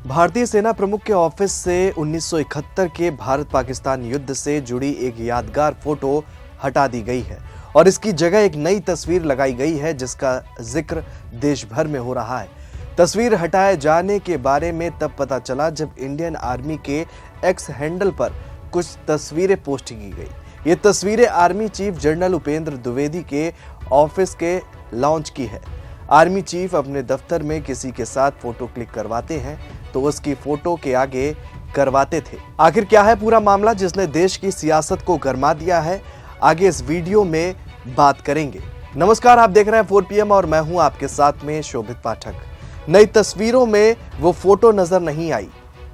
भारतीय सेना प्रमुख के ऑफिस से 1971 के भारत पाकिस्तान युद्ध से जुड़ी एक यादगार फोटो हटा दी गई है और इसकी जगह एक नई तस्वीर लगाई गई है जिसका जिक्र देश भर में हो रहा है। तस्वीर हटाए जाने के बारे में तब पता चला जब इंडियन आर्मी के एक्स हैंडल पर कुछ तस्वीरें पोस्ट की गई। ये तस्वीरें army chief general Upendra Dwivedi के ऑफिस के लॉन्च की है। आर्मी चीफ अपने दफ्तर में किसी के साथ फोटो क्लिक करवाते हैं तो उसकी फोटो के आगे करवाते थे। आखिर क्या है पूरा मामला जिसने देश की सियासत को गरमा दिया है, आगे इस वीडियो में बात करेंगे। नमस्कार, आप देख रहे हैं 4 PM और मैं हूं आपके साथ में शोभित पाठक। नई तस्वीरों में वो फोटो नजर नहीं आई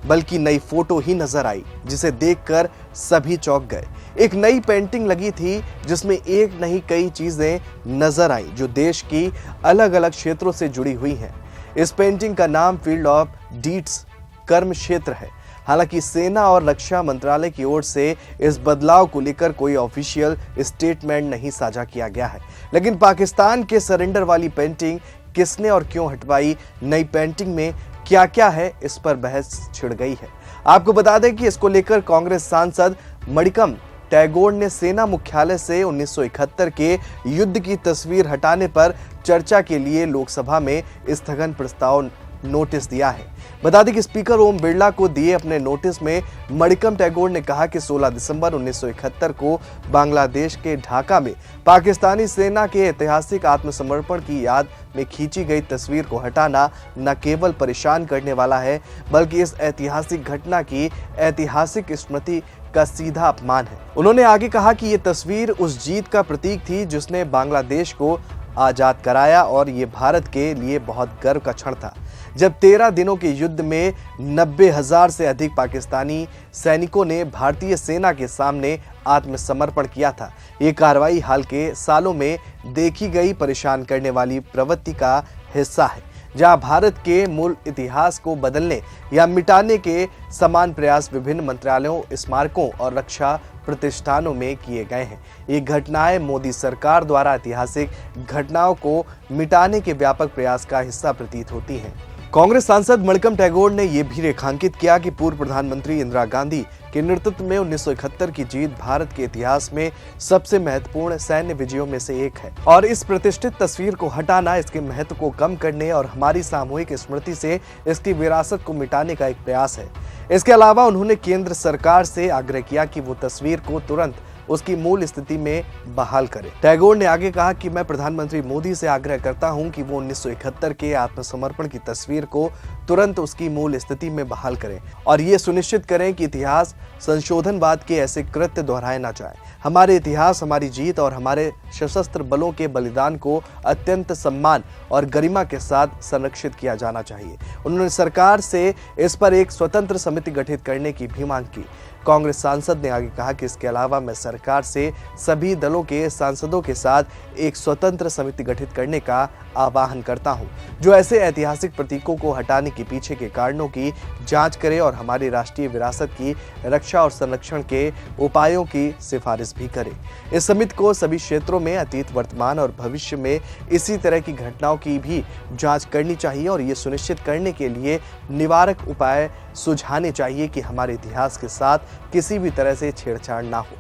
बल्कि नई फोटो ही नजर आई जिसे देखकर सभी चौंक गए। एक नई पेंटिंग लगी थी जिसमें एक नहीं कई चीजें नजर आई जो देश की अलग अलग क्षेत्रों से जुड़ी हुई हैं। इस पेंटिंग का नाम फील्ड ऑफ डीड्स कर्म क्षेत्र है। हालांकि सेना और रक्षा मंत्रालय की ओर से इस बदलाव को लेकर कोई ऑफिशियल स्टेटमेंट नहीं साझा किया गया है, लेकिन पाकिस्तान के सरेंडर वाली पेंटिंग किसने और क्यों हटवाई, नई पेंटिंग में क्या क्या है, इस पर बहस छिड़ गई है। आपको बता दें कि इसको लेकर कांग्रेस सांसद मणिकम टैगोर ने सेना मुख्यालय से 1971 के युद्ध की तस्वीर हटाने पर चर्चा के लिए लोकसभा में स्थगन प्रस्ताव नोटिस दिया है। बता दें कि स्पीकर ओम बिरला को दिए अपने नोटिस में मणिकम टैगोर ने कहा कि 16 दिसंबर 1971 को बांग्लादेश के ढाका में पाकिस्तानी सेना के ऐतिहासिक आत्मसमर्पण की याद में खींची गई तस्वीर को हटाना न केवल परेशान करने वाला है बल्कि इस ऐतिहासिक घटना की ऐतिहासिक स्मृति का सीधा अपमान है। उन्होंने आगे कहा कि ये तस्वीर उस जीत का प्रतीक थी जिसने बांग्लादेश को आजाद कराया और ये भारत के लिए बहुत गर्व का क्षण था जब 13 दिनों के युद्ध में 90,000 से अधिक पाकिस्तानी सैनिकों ने भारतीय सेना के सामने आत्मसमर्पण किया था। ये कार्रवाई हाल के सालों में देखी गई परेशान करने वाली प्रवृत्ति का हिस्सा है जहां भारत के मूल इतिहास को बदलने या मिटाने के समान प्रयास विभिन्न मंत्रालयों, स्मारकों और रक्षा प्रतिष्ठानों में किए गए हैं। ये घटनाएं मोदी सरकार द्वारा ऐतिहासिक घटनाओं को मिटाने के व्यापक प्रयास का हिस्सा प्रतीत होती हैं। कांग्रेस सांसद मणिकम टैगोर ने यह भी रेखांकित किया कि पूर्व प्रधानमंत्री इंदिरा गांधी के नेतृत्व में 1971 की जीत भारत के इतिहास में सबसे महत्वपूर्ण सैन्य विजयों में से एक है और इस प्रतिष्ठित तस्वीर को हटाना इसके महत्व को कम करने और हमारी सामूहिक स्मृति से इसकी विरासत को मिटाने का एक प्रयास है। इसके अलावा उन्होंने केंद्र सरकार से आग्रह किया कि वो तस्वीर को तुरंत उसकी मूल स्थिति में बहाल करे। टैगोर ने आगे कहा कि मैं प्रधानमंत्री मोदी से आग्रह करता हूं कि वो 1971 के आत्मसमर्पण की तस्वीर को तुरंत उसकी मूल स्थिति में बहाल करें और ये सुनिश्चित करें कि इतिहास संशोधनवाद के ऐसे कृत्य दोहराए ना जाए। हमारे इतिहास, हमारी जीत और हमारे सशस्त्र बलों के बलिदान को अत्यंत सम्मान और गरिमा के साथ संरक्षित किया जाना चाहिए। उन्होंने सरकार से इस पर एक स्वतंत्र समिति गठित करने की भी मांग की। कांग्रेस सांसद ने आगे कहा कि इसके अलावा मैं सरकार से सभी दलों के सांसदों के साथ एक स्वतंत्र समिति गठित करने का आह्वान करता हूं जो ऐसे ऐतिहासिक प्रतीकों को हटाने के पीछे के कारणों की जांच करे और हमारी राष्ट्रीय विरासत की रक्षा और संरक्षण के उपायों की सिफारिश भी करे। इस समिति को सभी क्षेत्रों में अतीत, वर्तमान और भविष्य में इसी तरह की घटनाओं की भी जांच करनी चाहिए और ये सुनिश्चित करने के लिए निवारक उपाय सुझाने चाहिए कि हमारे इतिहास के साथ किसी भी तरह से छेड़छाड़ ना हो।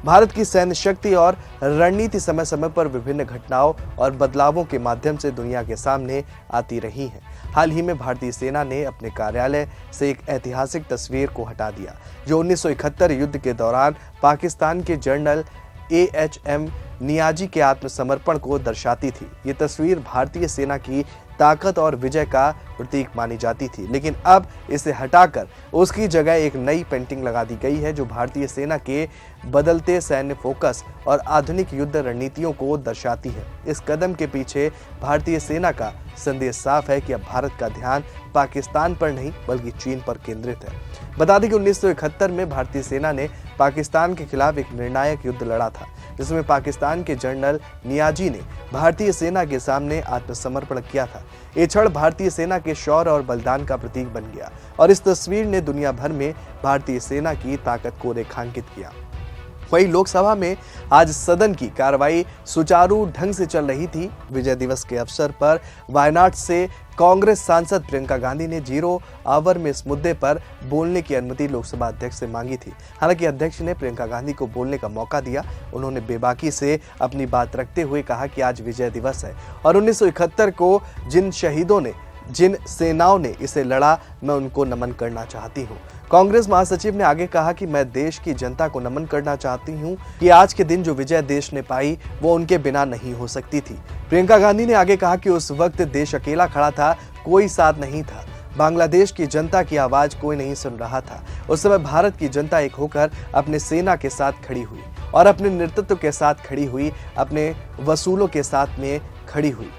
भारत की सैन्य शक्ति और रणनीति समय समय पर विभिन्न घटनाओं और बदलावों के माध्यम से दुनिया के सामने आती रही है। हाल ही में भारतीय सेना ने अपने कार्यालय से एक ऐतिहासिक तस्वीर को हटा दिया जो 1971 युद्ध के दौरान पाकिस्तान के जनरल AHM नियाजी के आत्मसमर्पण को दर्शाती थी। ये तस्वीर भारतीय सेना की ताकत और विजय का प्रतीक मानी जाती थी, लेकिन अब इसे हटाकर उसकी जगह एक नई पेंटिंग लगा दी गई है जो भारतीय सेना के बदलते सैन्य फोकस और आधुनिक युद्ध रणनीतियों को दर्शाती है। इस कदम के पीछे भारतीय सेना का संदेश साफ है कि अब भारत का ध्यान पाकिस्तान पर नहीं बल्कि चीन पर केंद्रित है। बता दें कि 1971 में भारतीय सेना ने पाकिस्तान के खिलाफ एक निर्णायक युद्ध लड़ा था जिसमें पाकिस्तान के जनरल नियाजी ने भारतीय सेना के सामने आत्मसमर्पण किया था। ये क्षण भारतीय सेना के शौर्य और बलिदान का प्रतीक बन गया और इस तस्वीर ने दुनिया भर में भारतीय सेना की ताकत को रेखांकित किया। वहीं लोकसभा में आज सदन की कार्रवाई सुचारू ढंग से चल रही थी। विजय दिवस के अवसर पर वायनाड से कांग्रेस सांसद प्रियंका गांधी ने 0 आवर में इस मुद्दे पर बोलने की अनुमति लोकसभा अध्यक्ष से मांगी थी। हालांकि अध्यक्ष ने प्रियंका गांधी को बोलने का मौका दिया। उन्होंने बेबाकी से अपनी बात रखते हुए कहा कि आज विजय दिवस है और 1971 को जिन शहीदों ने, जिन सेनाओं ने इसे लड़ा, मैं उनको नमन करना चाहती हूँ। कांग्रेस महासचिव ने आगे कहा कि मैं देश की जनता को नमन करना चाहती हूँ कि आज के दिन जो विजय देश ने पाई वो उनके बिना नहीं हो सकती थी। प्रियंका गांधी ने आगे कहा कि उस वक्त देश अकेला खड़ा था, कोई साथ नहीं था। बांग्लादेश की जनता की आवाज कोई नहीं सुन रहा था। उस समय भारत की जनता एक होकर अपने सेना के साथ खड़ी हुई और अपने नेतृत्व के साथ खड़ी हुई, अपने वसूलों के साथ में खड़ी हुई।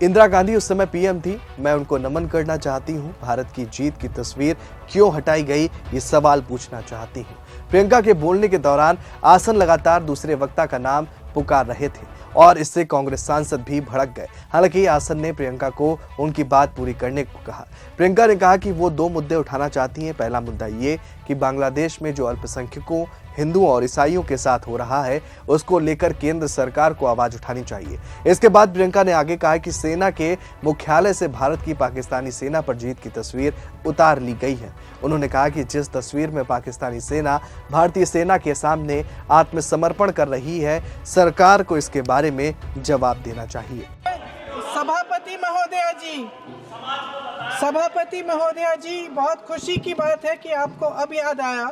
इंदिरा गांधी उस समय पीएम थी। मैं उनको नमन करना चाहती हूं। भारत की जीत की तस्वीर क्यों हटाई गई, ये सवाल पूछना चाहती हूं। प्रियंका के बोलने के दौरान आसन लगातार दूसरे वक्ता का नाम पुकार रहे थे और इससे कांग्रेस सांसद भी भड़क गए। हालांकि आसन ने प्रियंका को उनकी बात पूरी करने को कहा। प्रियंका ने कहा कि वो 2 मुद्दे उठाना चाहती हैं। पहला मुद्दा ये कि बांग्लादेश में जो अल्पसंख्यकों, हिंदुओं और ईसाइयों के साथ हो रहा है, उसको लेकर केंद्र सरकार को आवाज उठानी चाहिए। इसके बाद प्रियंका ने आगे कहा कि सेना के मुख्यालय से भारत की पाकिस्तानी सेना पर जीत की तस्वीर उतार ली गई है। उन्होंने कहा कि जिस तस्वीर में पाकिस्तानी सेना भारतीय सेना के सामने आत्मसमर्पण कर रही है, सरकार को इसके बारे में जवाब देना चाहिए। सभापति महोदया जी, बहुत खुशी की बात है कि आपको अब याद आया,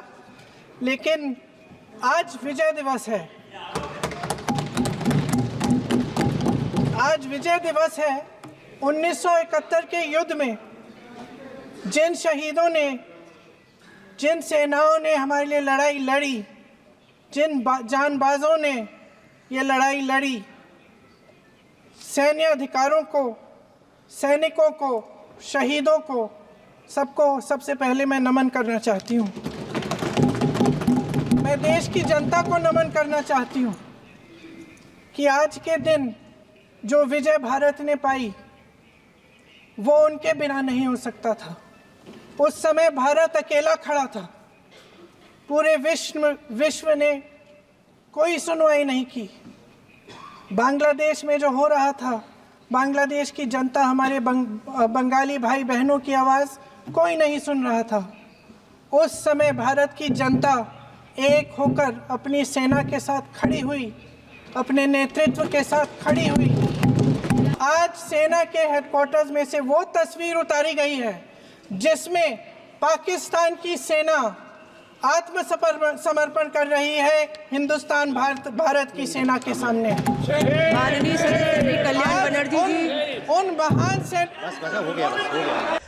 लेकिन आज विजय दिवस है। आज विजय दिवस है। 1971 के युद्ध में जिन शहीदों ने, जिन सेनाओं ने हमारे लिए लड़ाई लड़ी, जिन जानबाजों ने ये लड़ाई लड़ी, सैन्य अधिकारों को, सैनिकों को, शहीदों को, सबको सबसे पहले मैं नमन करना चाहती हूँ। मैं देश की जनता को नमन करना चाहती हूँ कि आज के दिन जो विजय भारत ने पाई वो उनके बिना नहीं हो सकता था। उस समय भारत अकेला खड़ा था। पूरे विश्व ने कोई सुनवाई नहीं की। बांग्लादेश में जो हो रहा था, बांग्लादेश की जनता, हमारे बंगाली भाई बहनों की आवाज़ कोई नहीं सुन रहा था। उस समय भारत की जनता एक होकर अपनी सेना के साथ खड़ी हुई, अपने नेतृत्व के साथ खड़ी हुई। आज सेना के हेडक्वार्टर्स में से वो तस्वीर उतारी गई है जिसमें पाकिस्तान की सेना आत्मसमर्पण कर रही है हिंदुस्तान भारत की सेना के सामने। माननीय सदस्य कल्याण बनर्जी जी, उन महान से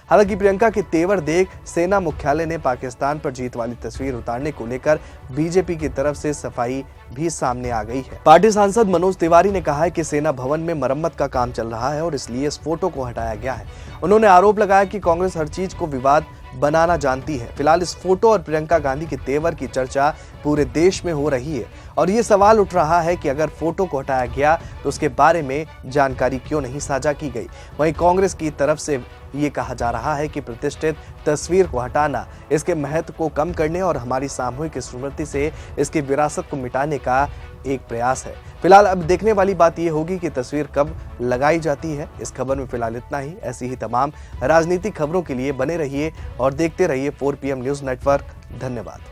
हालांकि प्रियंका के तेवर देख सेना मुख्यालय ने पाकिस्तान पर जीत वाली तस्वीर उतारने को लेकर बीजेपी की तरफ से सफाई भी सामने आ गई है। पार्टी सांसद मनोज तिवारी ने कहा है कि सेना भवन में मरम्मत का काम चल रहा है और इसलिए इस फोटो को हटाया गया है। उन्होंने आरोप लगाया कि कांग्रेस हर चीज को विवाद बनाना जानती है। फिलहाल इस फोटो और प्रियंका गांधी के तेवर की चर्चा पूरे देश में हो रही है और ये सवाल उठ रहा है कि अगर फोटो को हटाया गया तो उसके बारे में जानकारी क्यों नहीं साझा की गई। वहीं कांग्रेस की तरफ से ये कहा जा रहा है कि प्रतिष्ठित तस्वीर को हटाना इसके महत्व को कम करने और हमारी सामूहिक स्मृति से इसकी विरासत को मिटाने का एक प्रयास है। फिलहाल अब देखने वाली बात यह होगी कि तस्वीर कब लगाई जाती है। इस खबर में फिलहाल इतना ही। ऐसी ही तमाम राजनीतिक खबरों के लिए बने रहिए और देखते रहिए 4 PM न्यूज़ नेटवर्क। धन्यवाद।